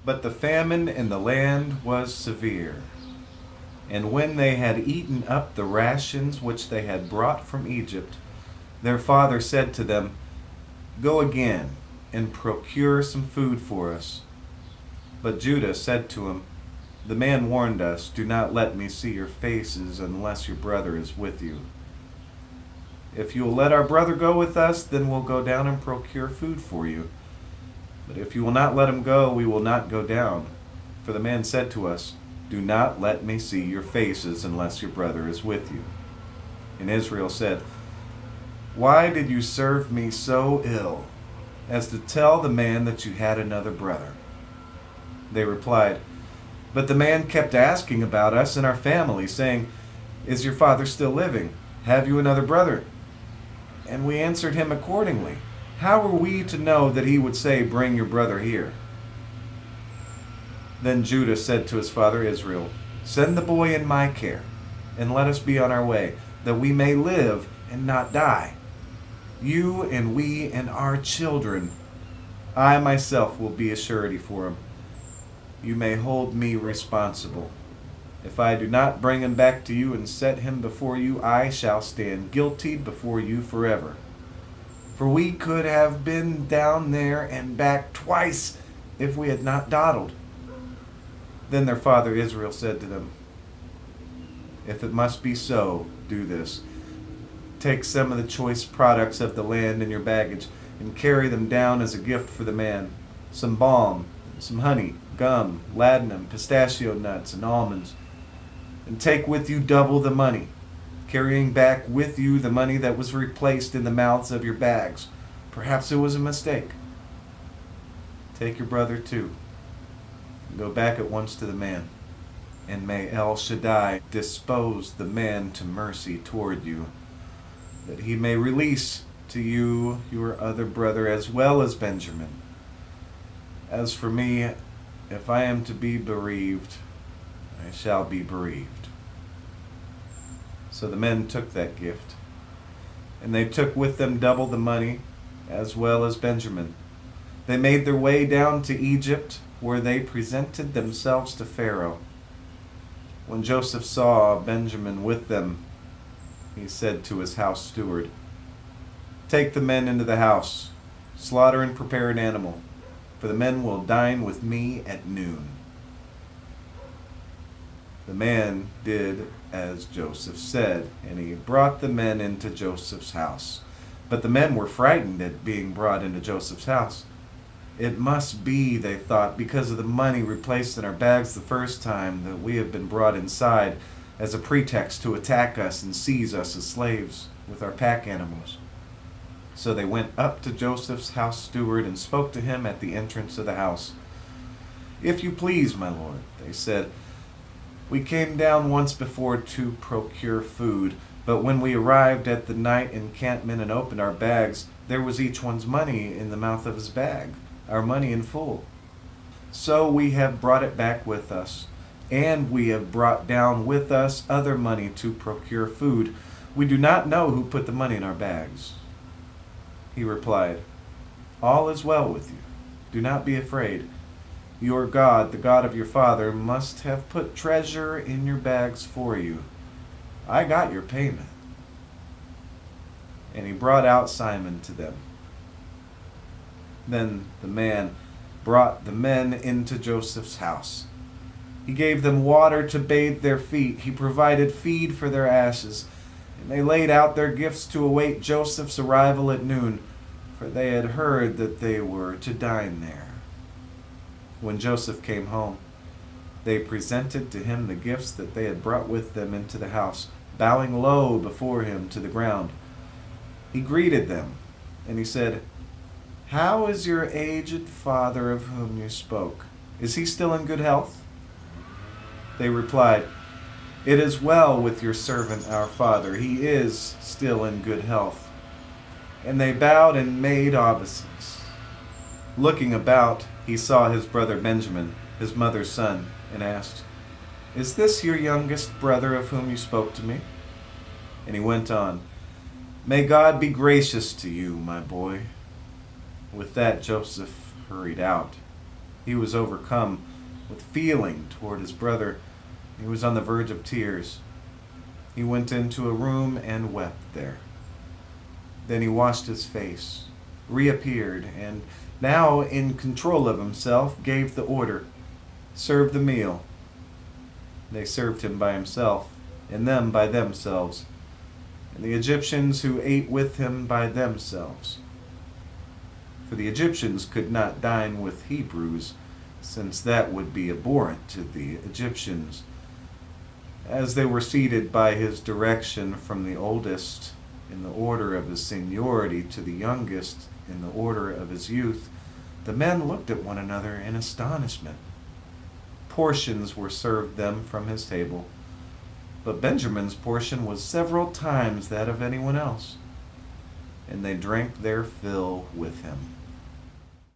But the famine in the land was severe, and when they had eaten up the rations which they had brought from Egypt, their father said to them, "Go again and procure some food for us." But Judah said to him, "The man warned us, 'Do not let me see your faces unless your brother is with you.' If you will let our brother go with us, then we'll go down and procure food for you. But if you will not let him go, we will not go down. For the man said to us, 'Do not let me see your faces unless your brother is with you.' And Israel said, 'Why did you serve me so ill as to tell the man that you had another brother?' They replied, 'But the man kept asking about us and our family, saying, "Is your father still living? Have you another brother?" And we answered him accordingly. How were we to know that he would say, "Bring your brother here"?' Then Judah said to his father Israel, 'Send the boy in my care, and let us be on our way, that we may live and not die. You and we and our children. I myself will be a surety for him. You may hold me responsible. If I do not bring him back to you and set him before you, I shall stand guilty before you forever. For we could have been down there and back twice if we had not dawdled.' Then their father Israel said to them, 'If it must be so, do this. Take some of the choice products of the land in your baggage and carry them down as a gift for the man, some balm, some honey, gum, ladanum, pistachio nuts, and almonds. And take with you double the money, carrying back with you the money that was replaced in the mouths of your bags. Perhaps it was a mistake. Take your brother too. Go back at once to the man, and may El Shaddai dispose the man to mercy toward you, that he may release to you your other brother as well as Benjamin. As for me, if I am to be bereaved, I shall be bereaved.' So the men took that gift, and they took with them double the money, as well as Benjamin. They made their way down to Egypt, where they presented themselves to Pharaoh. When Joseph saw Benjamin with them, he said to his house steward, 'Take the men into the house, slaughter and prepare an animal, for the men will dine with me at noon.' The man did as Joseph said, and he brought the men into Joseph's house. But the men were frightened at being brought into Joseph's house. 'It must be,' they thought, 'because of the money replaced in our bags the first time, that we have been brought inside as a pretext to attack us and seize us as slaves with our pack animals.' So they went up to Joseph's house steward and spoke to him at the entrance of the house. 'If you please, my lord,' they said, 'we came down once before to procure food, but when we arrived at the night encampment and opened our bags, there was each one's money in the mouth of his bag, our money in full. So we have brought it back with us, and we have brought down with us other money to procure food. We do not know who put the money in our bags.' He replied, 'All is well with you. Do not be afraid. Your God, the God of your father, must have put treasure in your bags for you. I got your payment.' And he brought out Simon to them. Then the man brought the men into Joseph's house. He gave them water to bathe their feet. He provided feed for their asses. And they laid out their gifts to await Joseph's arrival at noon, for they had heard that they were to dine there. When Joseph came home, they presented to him the gifts that they had brought with them into the house, bowing low before him to the ground. He greeted them, and he said, 'How is your aged father of whom you spoke? Is he still in good health?' They replied, 'It is well with your servant our father. He is still in good health.' And they bowed and made obeisance. Looking about, he saw his brother Benjamin, his mother's son, and asked, 'Is this your youngest brother of whom you spoke to me?' And he went on, 'May God be gracious to you, my boy.' With that, Joseph hurried out. He was overcome with feeling toward his brother. He was on the verge of tears. He went into a room and wept there. Then he washed his face, reappeared, and now in control of himself, gave the order, serve the meal. They served him by himself, and them by themselves, and the Egyptians who ate with him by themselves. For the Egyptians could not dine with Hebrews, since that would be abhorrent to the Egyptians. As they were seated by his direction from the oldest in the order of his seniority to the youngest in the order of his youth, the men looked at one another in astonishment. Portions were served them from his table, but Benjamin's portion was several times that of anyone else, and they drank their fill with him.